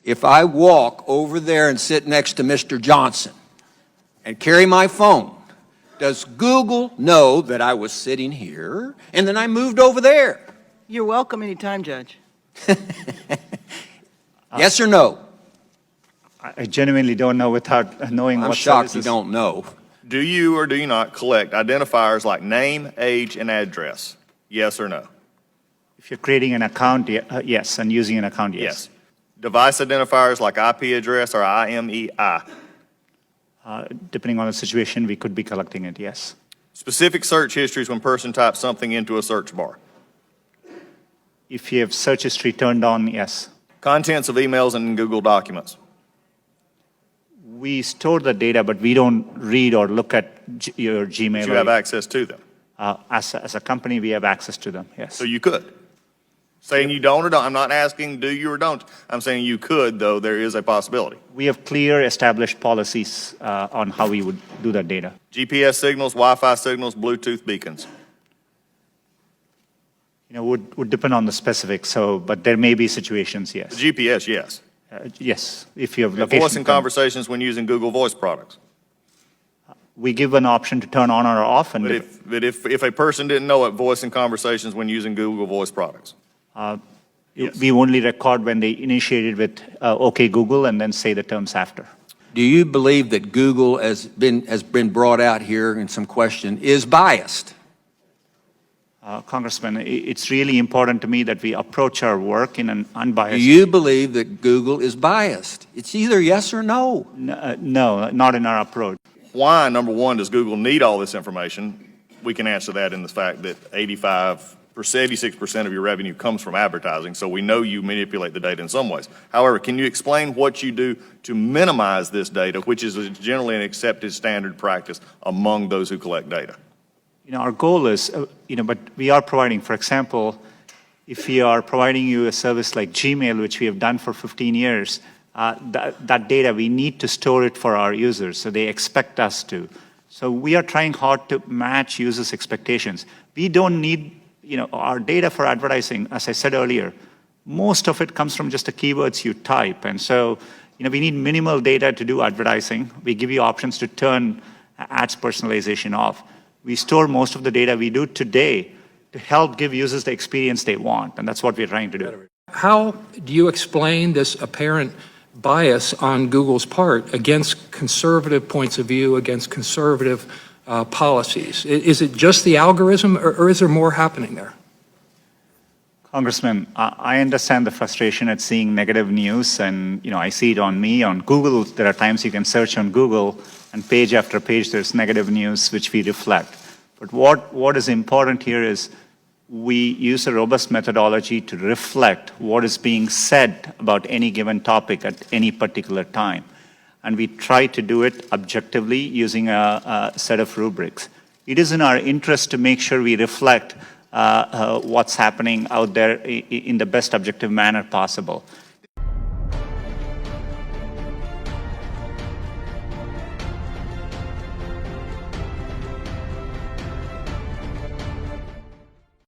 if I walk over there and sit next to Mr. Johnson and carry my phone, does Google know that I was sitting here and then I moved over there? You're welcome anytime, Judge. Yes or no? I genuinely don't know without knowing I'm what shocked services. you don't know. Do you or do you not collect identifiers like name, age, and address? Yes or no? If you're creating an account, yes, and using an account, yes. Yes. Device identifiers like IP address or IMEI? Depending on the situation, we could be collecting it, yes. Specific search histories when person types something into a search bar? If you have search history turned on, yes. Contents of emails and Google Documents? We store the data, but we don't read or look at your Gmail. But you have access to them. As a company, we have access to them, yes. So you could. Saying you don't or don't. I'm not asking do you or don't. I'm saying you could, though there is a possibility. We have clear established policies on how we would do that data. GPS signals, Wi-Fi signals, Bluetooth beacons? You know, would depend on the specifics, but there may be situations, yes. The GPS, yes. Yes, if you have And location. voice and conversations when using Google Voice products? We give an option to turn on or off, and But if a person didn't know it, voice and conversations when using Google Voice products? Yes. we only record when they initiated with OK Google and then say the terms after. Do you believe that Google has been brought out here in some question is biased? Congressman, it's really important to me that we approach our work in an unbiased. Do you believe that Google is biased? It's either yes or no. No, not in our approach. Why, number one, does Google need all this information? We can answer that in the fact that 86% of your revenue comes from advertising, so we know you manipulate the data in some ways. However, can you explain what you do to minimize this data, which is generally an accepted standard practice among those who collect data? You know, our goal is, but we are providing, for example, if we are providing you a service like Gmail, which we have done for 15 years, that data, we need to store it for our users, so they expect us to. So we are trying hard to match users' expectations. We don't need, our data for advertising, as I said earlier, most of it comes from just the keywords you type. And so, we need minimal data to do advertising. We give you options to turn ads personalization off. We store most of the data we do today to help give users the experience they want, and that's what we're trying to do. How do you explain this apparent bias on Google's part against conservative points of view, against conservative policies? Is it just the algorithm, or is there more happening there? Congressman, I understand the frustration at seeing negative news, and I see it on me, on Google. There are times you can search on Google, and page after page there's negative news which we reflect. But what is important here is we use a robust methodology to reflect what is being said about any given topic at any particular time. And we try to do it objectively using a set of rubrics. It is in our interest to make sure we reflect what's happening out there in the best objective manner possible.